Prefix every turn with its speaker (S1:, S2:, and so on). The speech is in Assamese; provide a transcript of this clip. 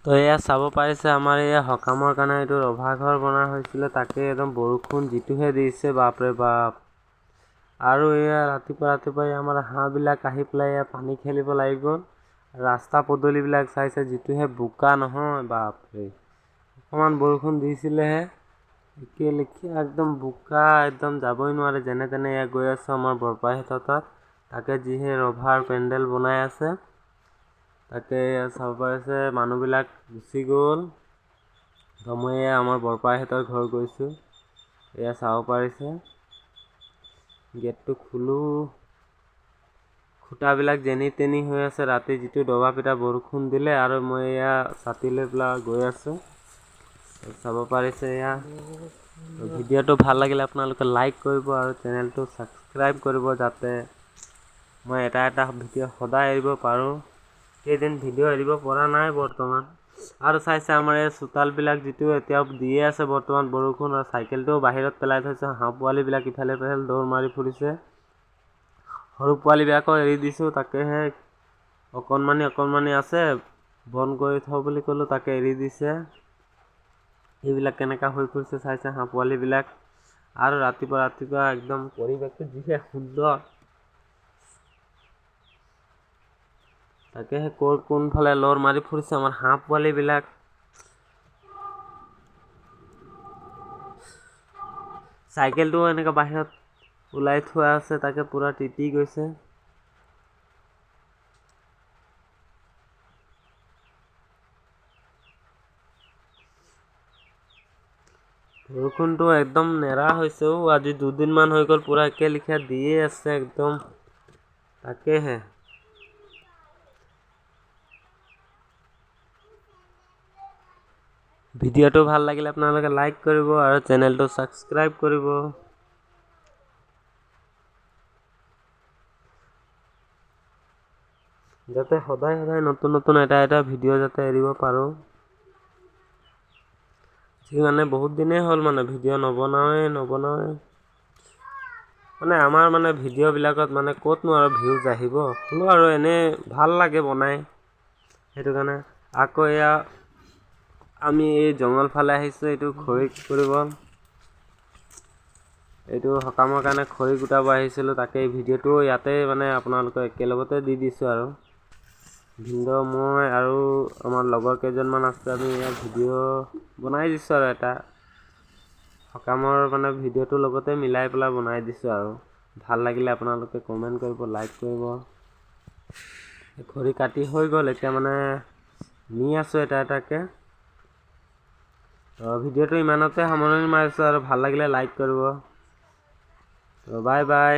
S1: তো এয়া চাব পাৰিছে আমাৰ এয়া সকামৰ কাৰণে এইটো ৰভা ঘৰ বনা হৈছিলে, তাকে একদম বৰষুণ যিটোহে দিছে বাপৰে বাপ। আৰু এয়া ৰাতিপুৱা আমাৰ হাঁহবিলাক আহি পেলাই এয়া পানী খেলিব লাগি গ'ল। ৰাস্তা পদূলিবিলাক চাইছে যিটোহে বোকা নহয় বাপৰে। অকণমান বৰষুণ দিছিলেহে একে একদম বোকা, একদম যাবই নোৱাৰে। যেনে তেনে এয়া গৈ আছোঁ আমাৰ বৰপাইহঁতৰ তাত, তাকে যিহে ৰভাৰ পেণ্ডেল বনাই আছে তাকে চাব পাৰিছে। মানুহবিলাক গুচি গ'ল। তো মই এয়া আমাৰ বৰপাইহঁতৰ ঘৰ গৈছোঁ, এয়া চাব পাৰিছে। গেটটো খোলো, খুটাবিলাক যেনি তেনি হৈ আছে। ৰাতি যিটো দবা পিটা বৰষুণ দিলে, আৰু মই এয়া ছাতি লৈ পেলাই গৈ আছোঁ, চাব পাৰিছে। এয়া ভিডিঅ'টো ভাল লাগিলে আপোনালোকে লাইক কৰিব আৰু চেনেলটো ছাবস্ক্ৰাইব কৰিব, যাতে মই এটা ভিডিঅ' সদায় এৰিব পাৰোঁ। কেইদিন ভিডিঅ' এৰিব পৰা নাই বৰ্তমান। আৰু চাইছে আমাৰ এই চোতালবিলাক যিটো এতিয়াও দিয়ে আছে বৰ্তমান বৰষুণ, আৰু চাইকেলটোও বাহিৰত পেলাই থৈছে। হাঁহ পোৱালিবিলাক ইফালে সিফালে দৌৰ মাৰি ফুৰিছে। সৰু পোৱালিবিলাকো এৰি দিছোঁ, তাকেহে অকণমানি আছে, বন্ধ কৰি থওঁ বুলি ক'লোঁ, তাকে এৰি দিছে। এইবিলাক কেনেকা হৈ ফুৰিছে চাইছে হাঁহ পোৱালিবিলাক। আৰু ৰাতিপুৱা একদম পৰিৱেশটো যিহে সুন্দৰ, তাকেহে কোনফালে লৰ মাৰি ফুৰিছে আমাৰ হাঁহ পোৱালিবিলাক। চাইকেলটোও এনেকৈ বাহিৰত ওলাই থোৱা আছে, তাকে পুৰা তিতি গৈছে। বৰষুণটো একদম নেৰা হৈছে। আজি 2 দিনমান হৈ গ'ল, পুৰা একে লিখীয়া দিয়ে আছে একদম। তাকেহে ভিডিঅ'টো ভাল লাগিলে আপোনালোকে লাইক কৰিব আৰু চেনেলটো ছাবস্ক্ৰাইব কৰিব। যাতে সদায় নতুন এটা ভিডিঅ' যাতে এৰিব পাৰোঁ। মানে বহুত দিনেই হ'ল মানে ভিডিঅ' নবনাওঁৱে। মানে আমাৰ মানে ভিডিঅ'বিলাকত মানে ক'তনো আৰু ভিউজ আহিব, হ'লেও আৰু এনেই ভাল লাগে বনাই, সেইটো কাৰণে। আকৌ এয়া আমি এই জংঘল ফালে আহিছোঁ, এইটো খৰি কৰিব, এইটো সকামৰ কাৰণে খৰি গোটাব আহিছিলোঁ। তাকে এই ভিডিঅ'টো ইয়াতে মানে আপোনালোকক একেলগতে দি দিছোঁ। আৰু ভিনদেউ, মই আৰু আমাৰ লগৰ কেইজনমান আছে, আমি ইয়াত ভিডিঅ' বনাই দিছোঁ আৰু এটা সকামৰ মানে ভিডিঅ'টোৰ লগতে মিলাই পেলাই বনাই দিছোঁ। আৰু ভাল লাগিলে আপোনালোকে কমেণ্ট কৰিব, লাইক কৰিব। খৰি কাটি হৈ গ'ল, এতিয়া মানে নি আছোঁ এটাকৈ। ভিডিঅ'টো ইমানতে সামৰণি মাৰিছোঁ, আৰু ভাল লাগিলে লাইক কৰিব। Bye bye.